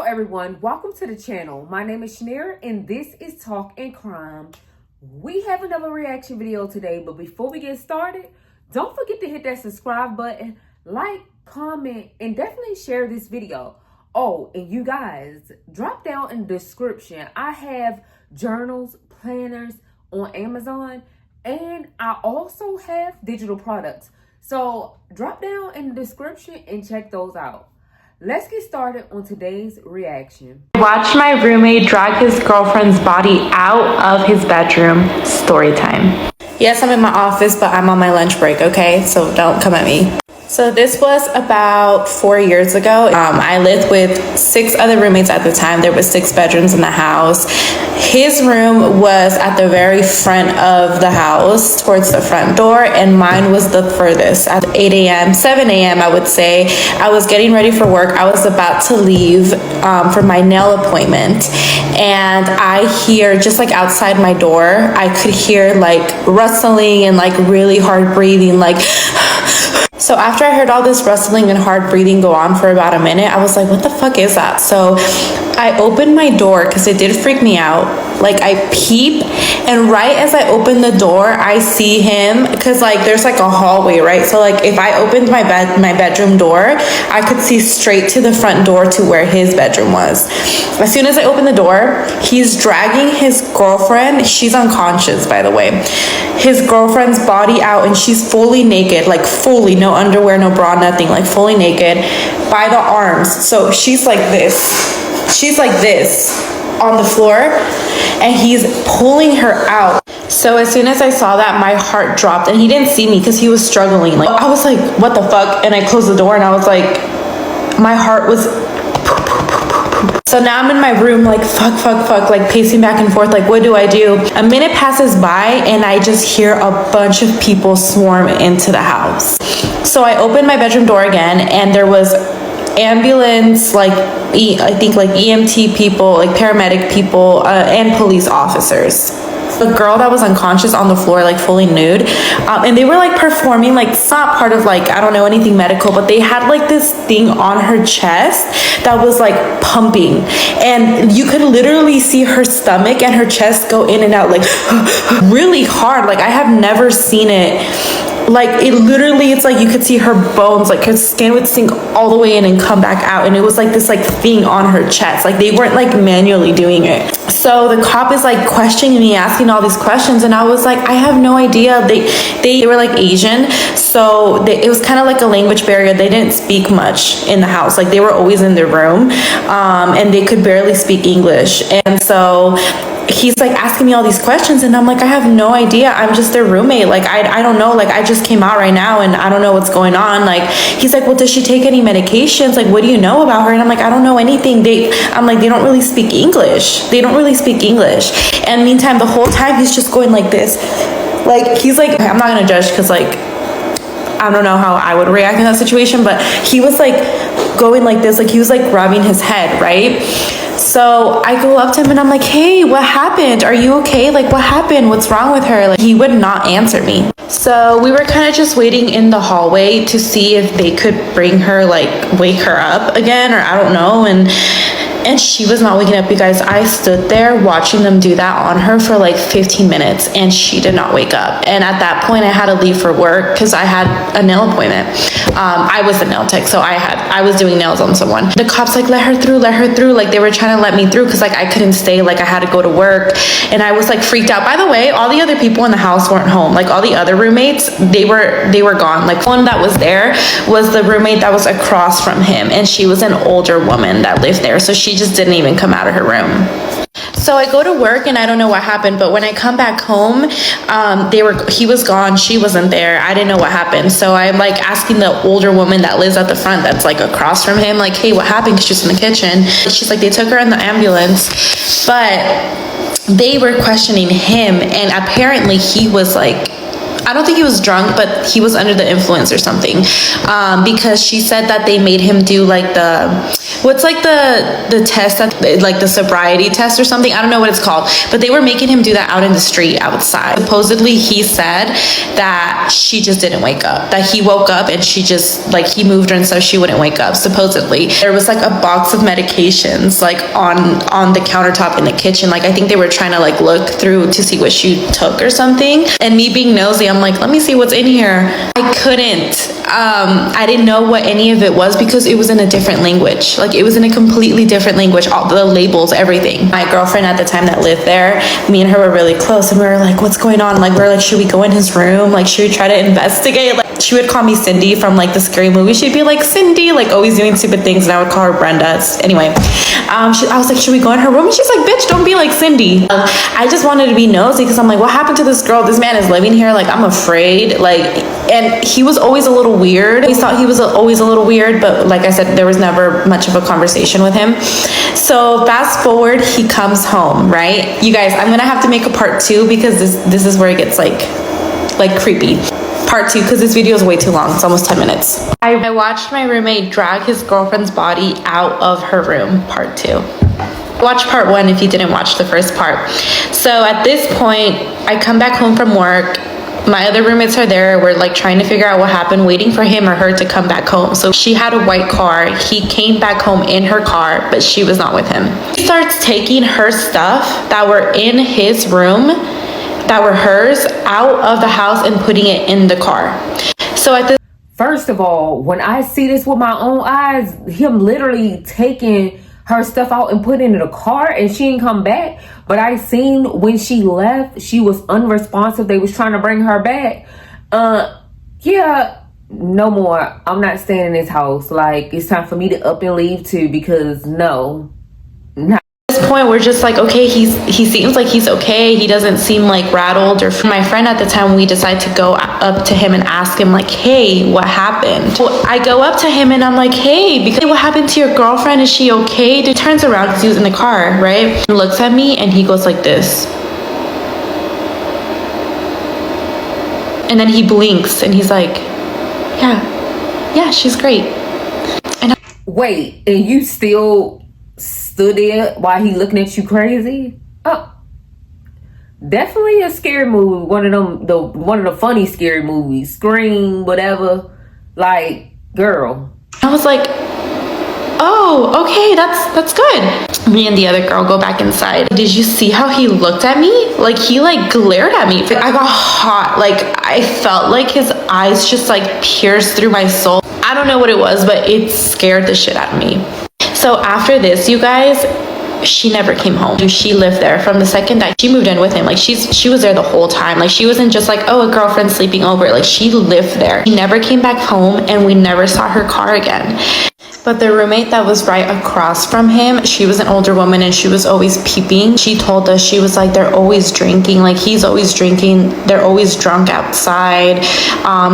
everyone, welcome to the channel. My name is Shaneria and this is Talk and Crime. We have another reaction video today, but before we get started, don't forget to hit that subscribe button, like, comment, and definitely share this video. Oh, and you guys, drop down in the description. I have journals, planners on Amazon, and I also have digital products. So drop down in the description and check those out. Let's get started on today's reaction. Watch my roommate drag his girlfriend's body out of his bedroom. Story time. Yes, I'm in my office, but I'm on my lunch break, okay? So don't come at me. So this was about 4 years ago. I lived with 6 other roommates at the time. There was 6 bedrooms in the house. His room was at the very front of the house towards the front door, and mine was the furthest. At 8 a.m., 7 a.m., I would say, I was getting ready for work. I was about to leave for my nail appointment, and I hear, just like outside my door, I could hear like rustling and like really hard breathing, like. So after I heard all this rustling and hard breathing go on for about a minute, I was like, what the fuck is that? So I opened my door because it did freak me out. Like I peep, and right as I open the door, I see him, because like there's like a hallway, right? So like if I opened my bedroom door, I could see straight to the front door to where his bedroom was. As soon as I open the door, he's dragging his girlfriend. She's unconscious, by the way. His girlfriend's body out, and she's fully naked, like fully, no underwear, no bra, nothing, like fully naked by the arms. So she's like this. She's like this on the floor, and he's pulling her out. So as soon as I saw that, my heart dropped, and he didn't see me because he was struggling. Like I was like, what the fuck? And I closed the door, and I was like, my heart was. So now I'm in my room, like fuck, like pacing back and forth, like what do I do? A minute passes by, and I just hear a bunch of people swarm into the house. So I opened my bedroom door again, and there was ambulance, like I think like EMT people, like paramedic people, and police officers. The girl that was unconscious on the floor, like fully nude, and they were like performing, like it's not part of like, I don't know anything medical, but they had like this thing on her chest that was like pumping, and you could literally see her stomach and her chest go in and out like really hard. Like I have never seen it. Like it literally, it's like you could see her bones, like her skin would sink all the way in and come back out, and it was like this like thing on her chest. Like they weren't like manually doing it. So the cop is like questioning me, asking all these questions, and I was like, I have no idea. They were like Asian, so it was kind of like a language barrier. They didn't speak much in the house. Like they were always in their room, and they could barely speak English. And so he's like asking me all these questions, and I'm like, I have no idea. I'm just their roommate. Like I don't know. Like I just came out right now, and I don't know what's going on. Like he's like, well, does she take any medications? Like what do you know about her? And I'm like, I don't know anything. I'm like, they don't really speak English. They don't really speak English. And meantime, the whole time he's just going like this. Like he's like, I'm not gonna judge because like I don't know how I would react in that situation, but he was like going like this, like he was like rubbing his head, right? So I go up to him and I'm like, hey, what happened? Are you okay? Like what happened? What's wrong with her? Like he would not answer me. So we were kind of just waiting in the hallway to see if they could bring her, like wake her up again, or I don't know. And she was not waking up, you guys. I stood there watching them do that on her for like 15 minutes, and she did not wake up. And at that point, I had to leave for work because I had a nail appointment. I was the nail tech, so I was doing nails on someone. The cops like, let her through. Like they were trying to let me through because like I couldn't stay. Like I had to go to work, and I was like freaked out. By the way, all the other people in the house weren't home. Like all the other roommates, they were gone. Like one that was there was the roommate that was across from him, and she was an older woman that lived there, so she just didn't even come out of her room. So I go to work, and I don't know what happened, but when I come back home, he was gone. She wasn't there. I didn't know what happened. So I'm like asking the older woman that lives at the front, that's like across from him, like, hey, what happened? Because she's in the kitchen. She's like, they took her in the ambulance, but they were questioning him, and apparently he was like, I don't think he was drunk, but he was under the influence or something, because she said that they made him do like what's like the test that, like the sobriety test or something, I don't know what it's called, but they were making him do that out in the street outside. Supposedly he said that she just didn't wake up, that he woke up and she just, like, he moved her and so she wouldn't wake up. Supposedly there was like a box of medications like on the countertop in the kitchen. Like I think they were trying to like look through to see what she took or something, and me being nosy, I'm like, let me see what's in here. I couldn't. I didn't know what any of it was because it was in a different language. Like it was in a completely different language, all the labels, everything. My girlfriend at the time that lived there, me and her were really close, and we were like, what's going on? Like we were like, should we go in his room? Like should we try to investigate? Like she would call me Cindy from like the scary movie. She'd be like, Cindy, like always doing stupid things, and I would call her Brenda. Anyway, I was like, should we go in her room? And she's like, bitch, don't be like Cindy. I just wanted to be nosy because I'm like, what happened to this girl? This man is living here. Like I'm afraid. Like, and he was always a little weird. We thought he was always a little weird, but like I said, there was never much of a conversation with him. So fast forward, he comes home, right? You guys, I'm gonna have to make a part 2 because this is where it gets like creepy. Part 2, because this video is way too long. It's almost 10 minutes. I watched my roommate drag his girlfriend's body out of her room. Part 2. Watch part 1 if you didn't watch the first part. So at this point, I come back home from work. My other roommates are there. We're like trying to figure out what happened, waiting for him or her to come back home. So she had a white car. He came back home in her car, but she was not with him. He starts taking her stuff that were in his room, that were hers, out of the house and putting it in the car. So at this, first of all, when I see this with my own eyes, him literally taking her stuff out and putting it in the car, and she didn't come back. But I seen when she left, she was unresponsive. They was trying to bring her back. Yeah, no more. I'm not staying in this house. Like, it's time for me to up and leave too, because no. Point we're just like, okay, he seems like he's okay. He doesn't seem like rattled. Or my friend at the time, we decided to go up to him and ask him like, hey, what happened? Well, I go up to him and I'm like, hey, because what happened to your girlfriend? Is she okay? He turns around because he was in the car, right? He looks at me and he goes like this, and then he blinks and he's like, yeah, she's great. And wait, and you still stood there while he looking at you crazy? Oh, definitely a scary movie. One of the funny scary movies. Scream, whatever. Like, girl. I was like, oh, okay, that's good. Me and the other girl go back inside. Did you see how he looked at me? Like he like glared at me. I got hot. Like I felt like his eyes just like pierced through my soul. I don't know what it was, but it scared the shit out of me. So after this, you guys, she never came home. She lived there from the second that she moved in with him. Like she was there the whole time. Like she wasn't just like, oh, a girlfriend sleeping over. Like she lived there. She never came back home and we never saw her car again. But the roommate that was right across from him, she was an older woman and she was always peeping. She told us, she was like, they're always drinking. Like he's always drinking. They're always drunk outside.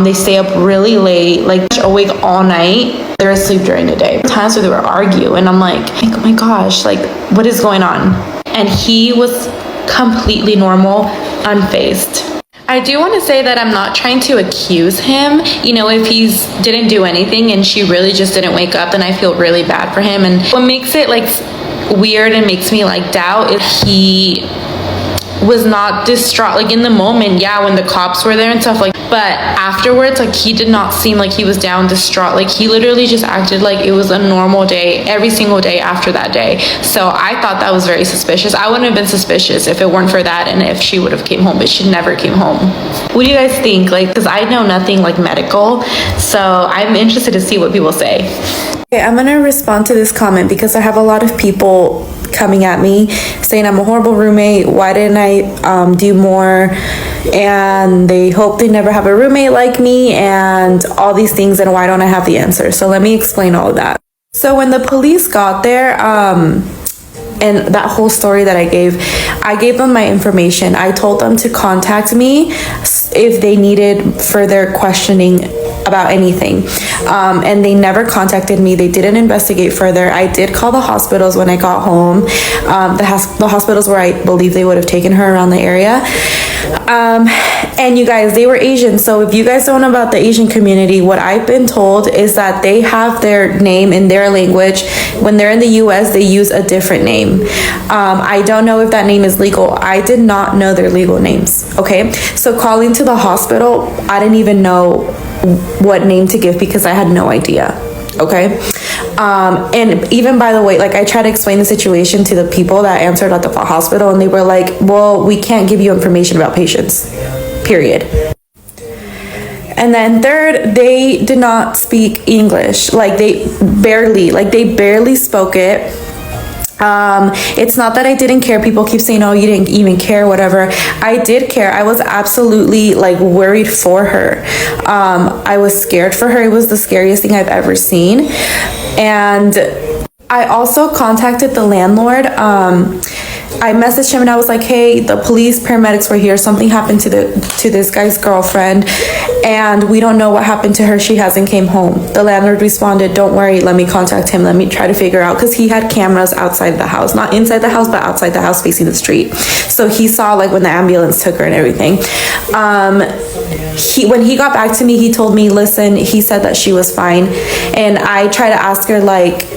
They stay up really late, like awake all night. They're asleep during the day. Times where they would argue and I'm like, oh my gosh, like what is going on? And he was completely normal, unfazed. I do want to say that I'm not trying to accuse him. You know, if he didn't do anything and she really just didn't wake up, then I feel really bad for him. And what makes it like weird and makes me like doubt is he was not distraught. Like in the moment, yeah, when the cops were there and stuff, like, but afterwards, like he did not seem like he was down, distraught. Like he literally just acted like it was a normal day every single day after that day. So I thought that was very suspicious. I wouldn't have been suspicious if it weren't for that and if she would have came home, but she never came home. What do you guys think? Like, because I know nothing like medical, so I'm interested to see what people say. Okay, I'm gonna respond to this comment because I have a lot of people coming at me saying I'm a horrible roommate. Why didn't I do more? And they hope they never have a roommate like me and all these things, and why don't I have the answer? So let me explain all of that. So when the police got there, and that whole story that I gave them my information. I told them to contact me if they needed further questioning about anything, and they never contacted me. They didn't investigate further. I did call the hospitals when I got home, the hospitals where I believe they would have taken her around the area, And you guys, they were Asian. So if you guys don't know about the Asian community, what I've been told is that they have their name in their language. When they're in the US, they use a different name. I don't know if that name is legal. I did not know their legal names. Okay. So calling to the hospital, I didn't even know what name to give because I had no idea. Okay. And even, by the way, like, I tried to explain the situation to the people that answered at the hospital, and they were like, well, we can't give you information about patients, period. And then third, they did not speak English. Like, they barely spoke it. It's not that I didn't care. People keep saying, oh, you didn't even care, whatever. I did care. I was absolutely, like, worried for her. I was scared for her. It was the scariest thing I've ever seen. And I also contacted the landlord. I messaged him and I was like, hey, the police paramedics were here. Something happened to this guy's girlfriend, and we don't know what happened to her. She hasn't came home. The landlord responded, don't worry, let me contact him. Let me try to figure out, because he had cameras outside the house, not inside the house, but outside the house facing the street. So he saw, like, when the ambulance took her and everything. When he got back to me, he told me, listen, he said that she was fine. And I tried to ask her, like,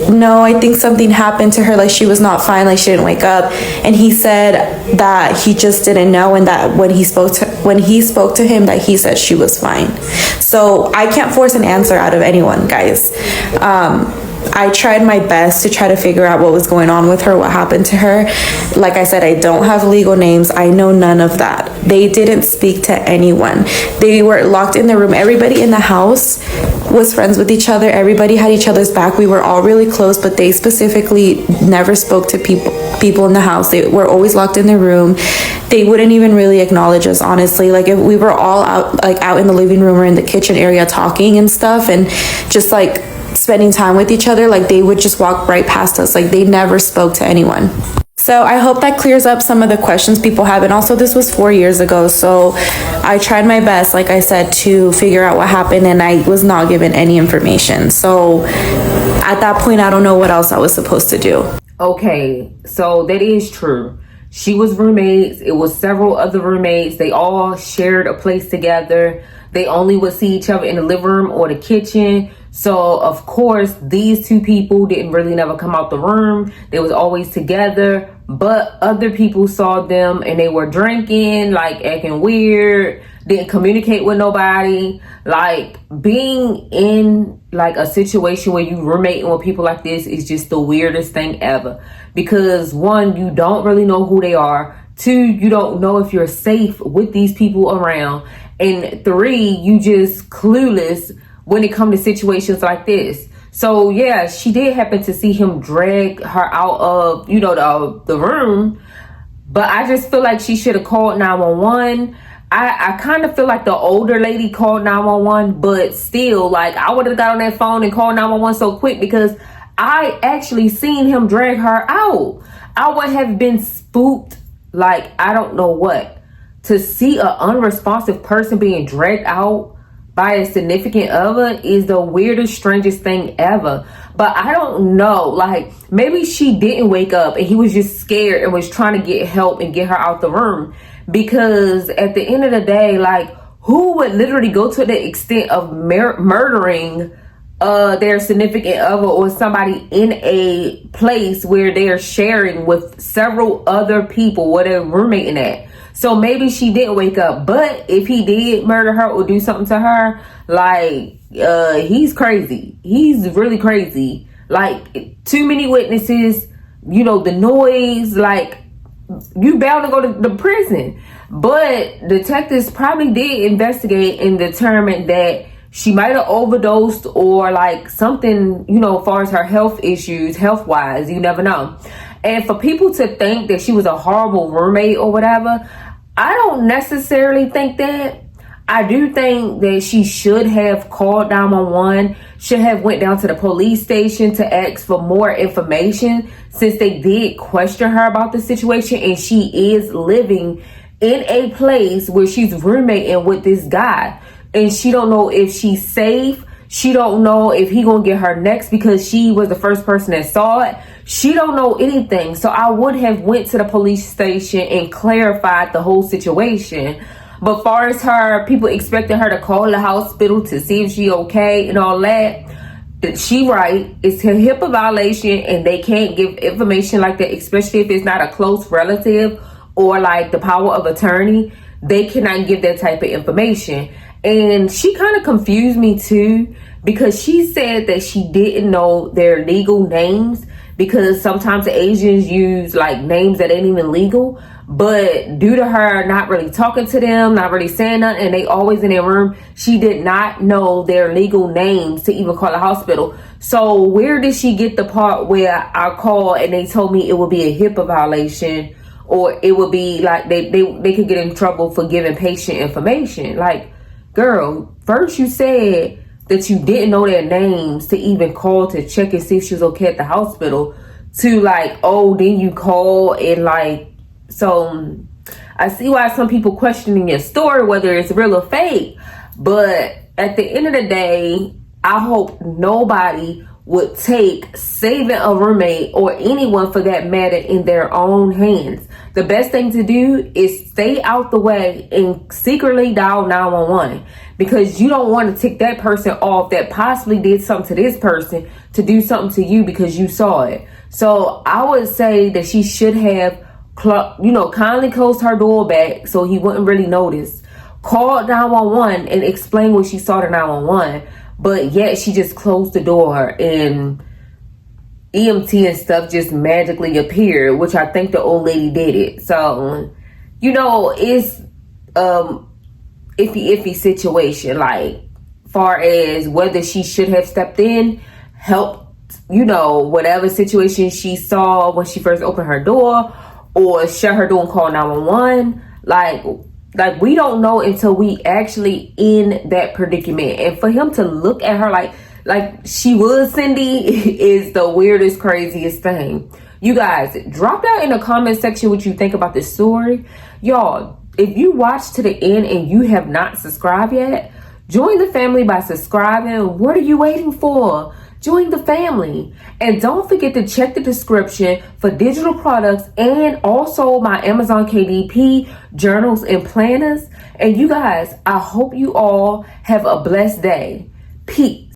no, I think something happened to her, like she was not fine, like she didn't wake up. And he said that he just didn't know, and that when he spoke to him, that he said she was fine. So I can't force an answer out of anyone, guys. I tried my best to try to figure out what was going on with her, what happened to her. Like I said, I don't have legal names. I know none of that. They didn't speak to anyone. They were locked in the room. Everybody in the house was friends with each other. Everybody had each other's back. We were all really close, but they specifically never spoke to people in the house. They were always locked in their room. They wouldn't even really acknowledge us, honestly. Like, if we were all out in the living room or in the kitchen area talking and stuff, and just like spending time with each other, like, they would just walk right past us. Like, they never spoke to anyone. So I hope that clears up some of the questions people have. And also, this was 4 years ago, so I tried my best, like I said, to figure out what happened, and I was not given any information. So at that point, I don't know what else I was supposed to do. Okay, so that is true. She was roommates. It was several other roommates. They all shared a place together. They only would see each other in the living room or the kitchen. So, of course, these two people didn't really never come out the room. They was always together. But other people saw them and they were drinking, like acting weird, didn't communicate with nobody. Like, being in like a situation where you roommating with people like this is just the weirdest thing ever. Because one, you don't really know who they are. Two, you don't know if you're safe with these people around. And three, you just clueless when it comes to situations like this. So yeah, she did happen to see him drag her out of, the room. But I just feel like she should have called 911. I kind of feel like the older lady called 911, but still, like, I would have got on that phone and called 911 so quick, because I actually seen him drag her out. I would have been spooked like I don't know what. To see an unresponsive person being dragged out by a significant other is the weirdest, strangest thing ever. But I don't know, like, maybe she didn't wake up and he was just scared and was trying to get help and get her out the room. Because at the end of the day, like, who would literally go to the extent of murdering their significant other or somebody in a place where they're sharing with several other people, where they're roommating at? So maybe she didn't wake up. But if he did murder her or do something to her, like, he's crazy. He's really crazy. Like, too many witnesses, the noise, like, you bound to go to the prison. But detectives probably did investigate and determined that she might have overdosed or like something, as far as her health issues, health-wise, you never know. And for people to think that she was a horrible roommate or whatever, I don't necessarily think that. I do think that she should have called 911, should have went down to the police station to ask for more information, since they did question her about the situation, and she is living in a place where she's roommating with this guy. And she don't know if she's safe. She don't know if he gonna get her next, because she was the first person that saw it. She don't know anything. So I would have went to the police station and clarified the whole situation. But far as her, people expecting her to call the hospital to see if she okay and all that, she right. It's a HIPAA violation, and they can't give information like that, especially if it's not a close relative or like the power of attorney. They cannot give that type of information. And she kind of confused me too, because she said that she didn't know their legal names, because sometimes the Asians use like names that ain't even legal. But due to her not really talking to them, not really saying nothing, and they always in their room, she did not know their legal names to even call a hospital. So where did she get the part where I called and they told me it would be a HIPAA violation, or it would be like they could get in trouble for giving patient information? Like, girl, first you said that you didn't know their names to even call to check and see if she was okay at the hospital, to like, oh, then you call and like, so I see why some people questioning your story, whether it's real or fake. But at the end of the day, I hope nobody would take saving a roommate, or anyone for that matter, in their own hands. The best thing to do is stay out the way and secretly dial 911, because you don't want to tick that person off that possibly did something to this person to do something to you because you saw it. So I would say that she should have, kindly closed her door back so he wouldn't really notice. Called 911 and explain what she saw to 911. But yet she just closed the door and EMT and stuff just magically appeared, which I think the old lady did it. So, it's iffy situation, like far as whether she should have stepped in, helped, whatever situation she saw when she first opened her door, or shut her door and call 911. Like we don't know until we actually in that predicament. And for him to look at her like she was Cindy is the weirdest, craziest thing. You guys, drop down in the comment section what you think about this story. Y'all, if you watched to the end and you have not subscribed yet, join the family by subscribing. What are you waiting for? Join the family. And don't forget to check the description for digital products and also my Amazon KDP journals and planners. And you guys, I hope you all have a blessed day. Peace.